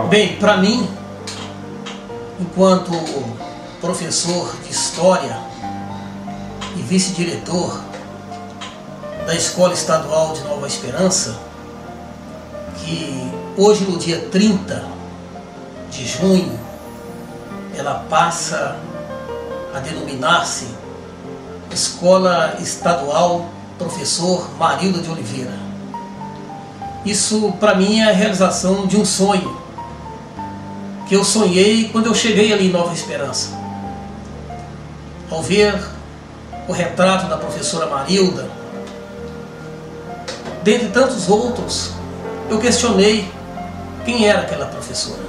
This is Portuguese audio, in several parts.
Bem, para mim, enquanto professor de História e vice-diretor da Escola Estadual de Nova Esperança, que hoje, no dia 30 de junho, ela passa a denominar-se Escola Estadual Professor Marilda de Oliveira. Isso, para mim, é a realização de um sonho que eu sonhei quando eu cheguei ali em Nova Esperança. Ao ver o retrato da professora Marilda, dentre tantos outros, eu questionei quem era aquela professora.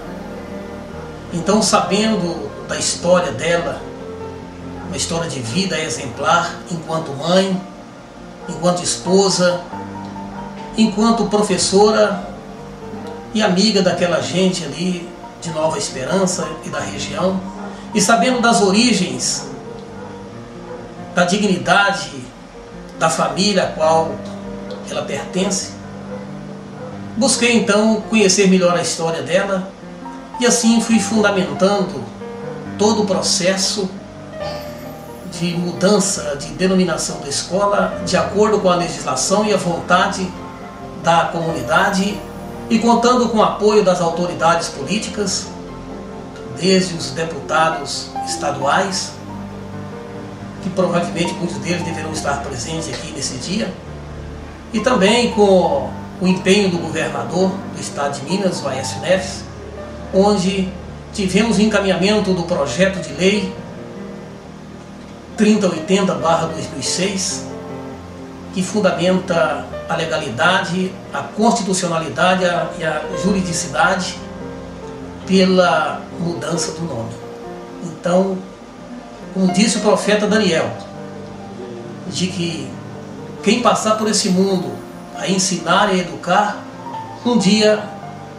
Então, sabendo da história dela, uma história de vida exemplar, enquanto mãe, enquanto esposa, enquanto professora e amiga daquela gente ali de Nova Esperança e da região, e sabendo das origens, da dignidade da família a qual ela pertence, busquei então conhecer melhor a história dela e assim fui fundamentando todo o processo de mudança de denominação da escola de acordo com a legislação e a vontade da comunidade e contando com o apoio das autoridades políticas, desde os deputados estaduais, que provavelmente muitos deles deverão estar presentes aqui nesse dia, e também com o empenho do governador do estado de Minas, o Aécio Neves, onde tivemos o encaminhamento do projeto de lei 3080/2006, que fundamenta a legalidade, a constitucionalidade e a juridicidade pela mudança do nome. Então, como disse o profeta Daniel, de que quem passar por esse mundo a ensinar e a educar, um dia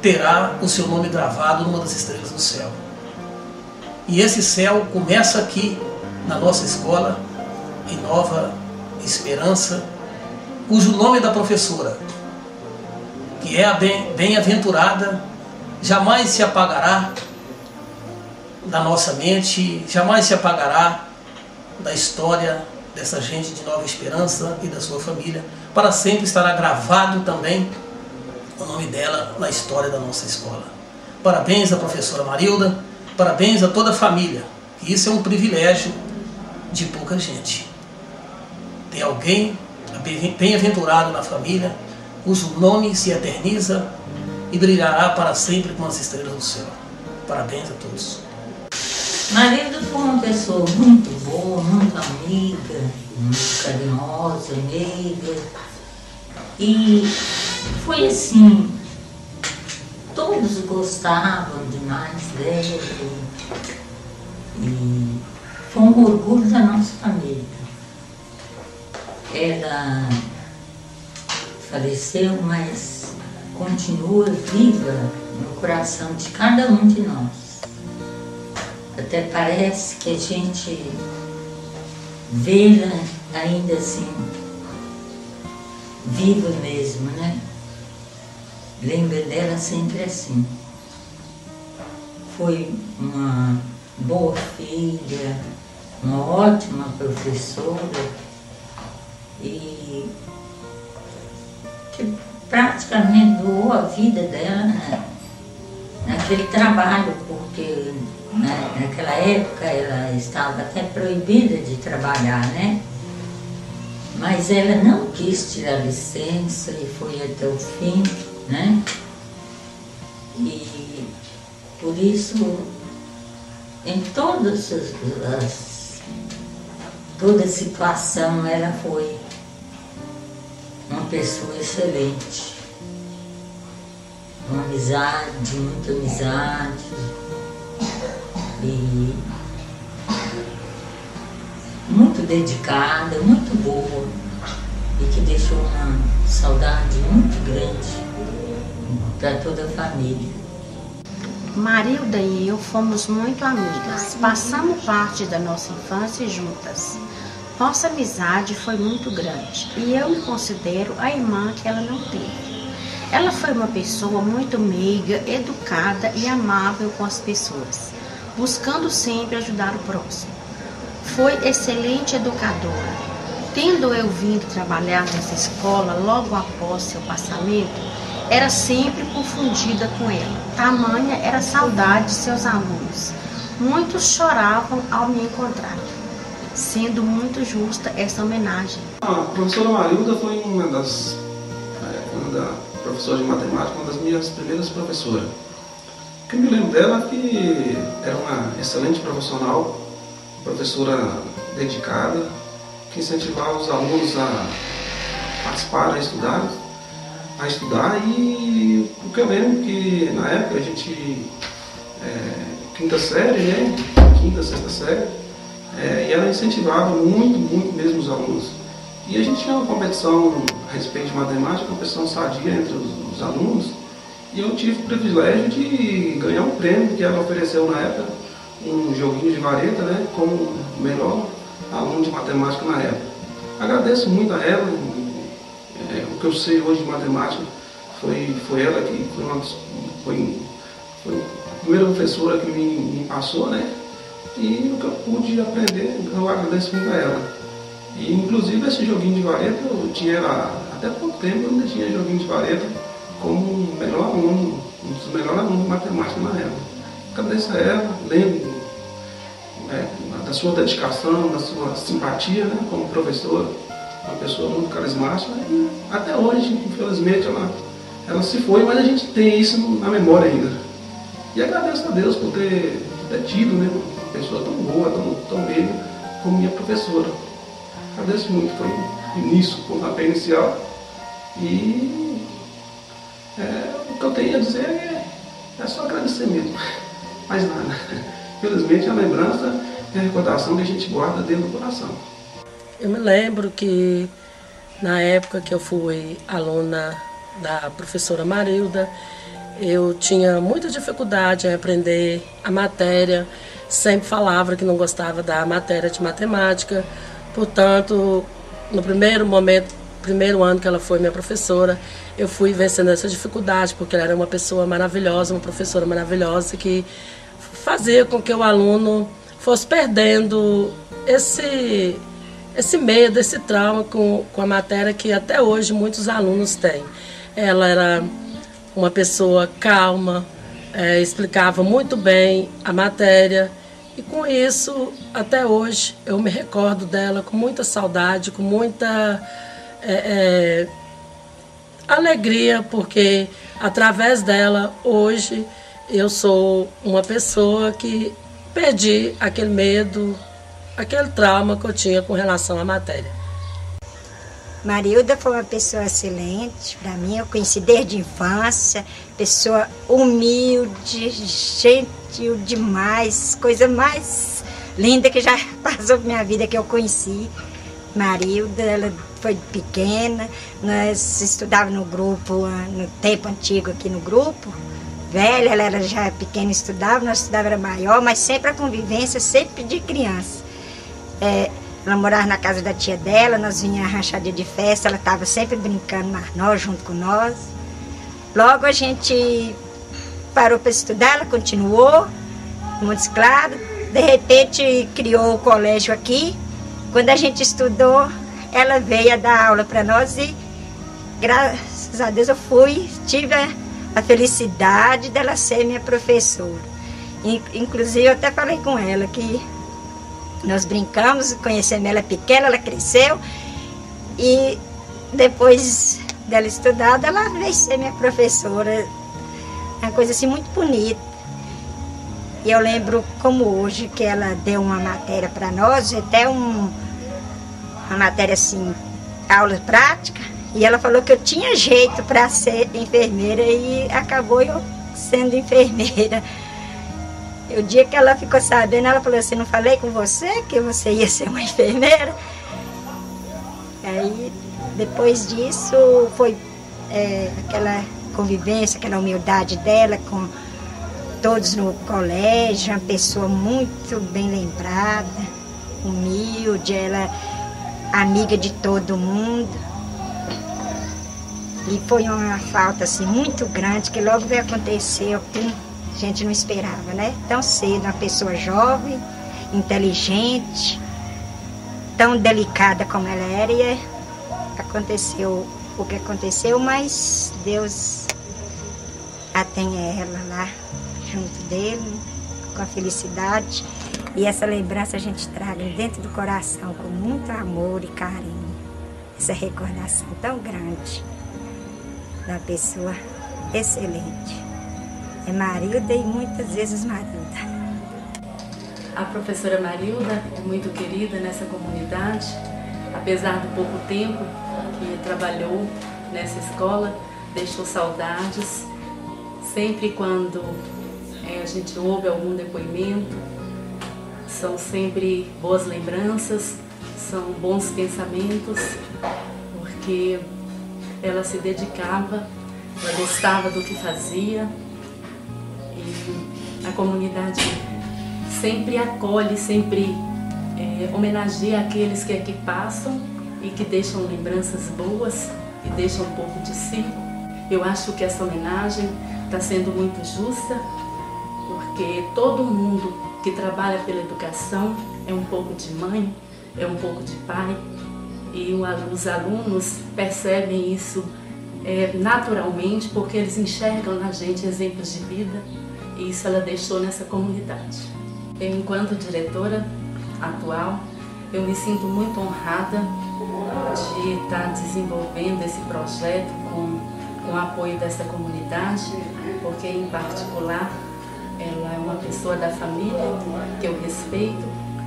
terá o seu nome gravado numa das estrelas do céu. E esse céu começa aqui, na nossa escola, em Nova Esperança, cujo nome da professora, que é a bem-aventurada, jamais se apagará da nossa mente, jamais se apagará da história dessa gente de Nova Esperança e da sua família. Para sempre estará gravado também o nome dela na história da nossa escola. Parabéns à professora Marilda, parabéns a toda a família, que isso é um privilégio de pouca gente. Tem alguém bem-aventurado na família, cujo nome se eterniza e brilhará para sempre com as estrelas do céu. Parabéns a todos. Marilda foi uma pessoa muito boa, muito amiga, muito carinhosa, meiga. E foi assim, todos gostavam demais dela. E foi um orgulho da nossa família. Ela faleceu, mas continua viva no coração de cada um de nós. Até parece que a gente vê-la ainda assim, viva mesmo, né? Lembra dela sempre assim. Foi uma boa filha, uma ótima professora e que praticamente doou a vida dela naquele trabalho, porque naquela época ela estava até proibida de trabalhar, né? Mas ela não quis tirar licença e foi até o fim, né? E por isso, em toda situação, ela foi uma pessoa excelente. Uma amizade, muita amizade. E muito dedicada, muito boa, e que deixou uma saudade muito grande para toda a família. Marilda e eu fomos muito amigas, passamos parte da nossa infância juntas. Nossa amizade foi muito grande e eu me considero a irmã que ela não teve. Ela foi uma pessoa muito meiga, educada e amável com as pessoas, buscando sempre ajudar o próximo. Foi excelente educadora. Tendo eu vindo trabalhar nessa escola logo após seu passamento, era sempre confundida com ela. Tamanha era a saudade de seus alunos. Muitos choravam ao me encontrar, sendo muito justa essa homenagem. A professora Marilda foi uma professora de matemática, uma das minhas primeiras professoras. O que eu me lembro dela é que era uma excelente profissional, professora dedicada, que incentivava os alunos a participar, a estudar, e o que eu lembro que na época a gente, quinta série, né? Quinta, sexta série, e ela incentivava muito mesmo os alunos. E a gente tinha uma competição a respeito de matemática, uma competição sadia entre os alunos, e eu tive o privilégio de ganhar um prêmio que ela ofereceu na época, um joguinho de vareta, né, como o melhor aluno de matemática na época. Agradeço muito a ela. O que eu sei hoje de matemática foi ela que foi a primeira professora que me passou, né? E o que eu pude aprender, eu agradeço muito a ela. E inclusive esse joguinho de vareta, eu tinha até pouco tempo, eu ainda tinha joguinho de vareta como o melhor aluno, um dos melhores alunos de matemática na época. Agradeço a ela, lembro da sua dedicação, da sua simpatia, né, como professora, uma pessoa muito carismática, e até hoje, infelizmente, ela se foi, mas a gente tem isso na memória ainda. E agradeço a Deus por ter tido, né, uma pessoa tão boa, tão meiga como minha professora. Agradeço muito, foi nisso, com a inicial. E o que eu tenho a dizer é só agradecer mesmo, mais nada. Infelizmente, a lembrança e a recordação que a gente guarda dentro do coração. Eu me lembro que na época que eu fui aluna da professora Marilda, eu tinha muita dificuldade em aprender a matéria, sempre falava que não gostava da matéria de matemática. Portanto, no primeiro ano que ela foi minha professora, eu fui vencendo essa dificuldade, porque ela era uma pessoa maravilhosa, uma professora maravilhosa, que fazia com que o aluno fosse perdendo esse medo, esse trauma com a matéria que até hoje muitos alunos têm. Ela era uma pessoa calma, explicava muito bem a matéria, e com isso, até hoje, eu me recordo dela com muita saudade, com muita alegria, porque através dela, hoje, eu sou uma pessoa que perdi aquele medo, aquele trauma que eu tinha com relação à matéria. Marilda foi uma pessoa excelente para mim, eu conheci desde a infância, pessoa humilde, gentil demais, coisa mais linda que já passou por minha vida que eu conheci. Marilda, ela foi pequena, nós estudávamos no grupo, no tempo antigo aqui no grupo, velha, ela era já pequena, estudava, nós estudávamos, era maior, mas sempre a convivência, sempre de criança. Ela morava na casa da tia dela, nós vinhamos a rachadinha de festa, ela estava sempre brincando mais nós, junto com nós. Logo a gente parou para estudar, ela continuou, Montes Claros, de repente criou o colégio aqui. Quando a gente estudou, ela veio a dar aula para nós e, graças a Deus, eu tive a felicidade dela ser minha professora. Inclusive, eu até falei com ela que nós brincamos, conhecemos ela pequena, ela cresceu e depois dela estudada, ela veio ser minha professora. Uma coisa assim muito bonita. E eu lembro como hoje que ela deu uma matéria para nós, até uma matéria assim, aula prática, e ela falou que eu tinha jeito para ser enfermeira e acabou eu sendo enfermeira. O dia que ela ficou sabendo, ela falou assim, não falei com você que você ia ser uma enfermeira? Aí, depois disso, foi aquela convivência, aquela humildade dela com todos no colégio, uma pessoa muito bem lembrada, humilde, ela amiga de todo mundo. E foi uma falta assim, muito grande, que logo veio acontecer o que a gente não esperava, né? Tão cedo, uma pessoa jovem, inteligente, tão delicada como ela era, e aconteceu o que aconteceu, mas Deus a tem ela lá junto dele, com a felicidade. E essa lembrança a gente traga dentro do coração com muito amor e carinho. Essa recordação tão grande da pessoa excelente. É Marilda e muitas vezes Marilda. A professora Marilda é muito querida nessa comunidade, apesar do pouco tempo que trabalhou nessa escola, deixou saudades. Sempre quando a gente ouve algum depoimento, são sempre boas lembranças, são bons pensamentos, porque ela se dedicava, ela gostava do que fazia, e a comunidade sempre acolhe, sempre homenageia aqueles que aqui passam e que deixam lembranças boas e deixam um pouco de si. Eu acho que essa homenagem está sendo muito justa, porque todo mundo que trabalha pela educação é um pouco de mãe, é um pouco de pai, e os alunos percebem isso naturalmente, porque eles enxergam na gente exemplos de vida, e isso ela deixou nessa comunidade. Eu, enquanto diretora atual, eu me sinto muito honrada de estar desenvolvendo esse projeto com o apoio dessa comunidade, porque em particular ela é uma pessoa da família que eu respeito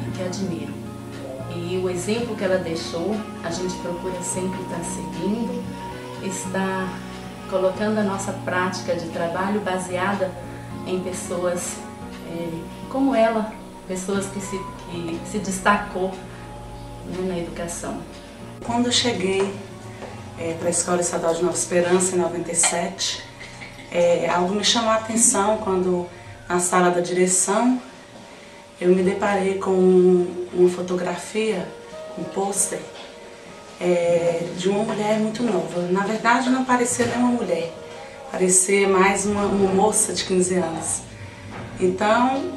e que admiro. E o exemplo que ela deixou, a gente procura sempre estar seguindo, está colocando a nossa prática de trabalho baseada em pessoas como ela, pessoas que se destacou, né, na educação. Quando eu cheguei para a Escola Estadual de Nova Esperança, em 97, algo me chamou a atenção quando, na sala da direção, eu me deparei com uma fotografia, um pôster, de uma mulher muito nova. Na verdade, não parecia nem uma mulher, parecia mais uma moça de 15 anos. Então,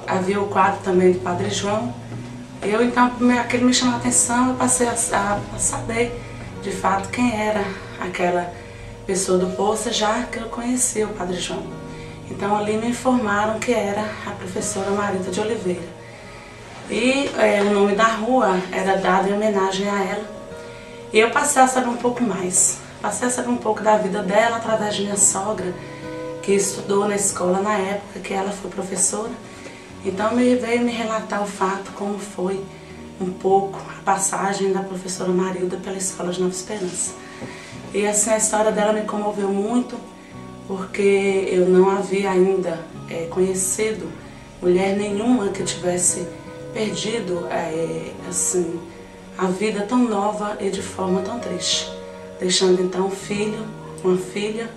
havia o quadro também do Padre João. Então, aquele me chamou a atenção, eu passei a saber, de fato, quem era aquela pessoa do pôster, já que eu conhecia o Padre João. Então, ali me informaram que era a professora Marilda de Oliveira. E o nome da rua era dado em homenagem a ela. E eu passei a saber um pouco mais. Passei a saber um pouco da vida dela através de minha sogra, que estudou na escola na época que ela foi professora. Então veio me relatar o fato, como foi um pouco a passagem da professora Marilda pela Escola de Nova Esperança. E assim, a história dela me comoveu muito, porque eu não havia ainda conhecido mulher nenhuma que tivesse perdido assim, a vida tão nova e de forma tão triste, deixando então um filho, uma filha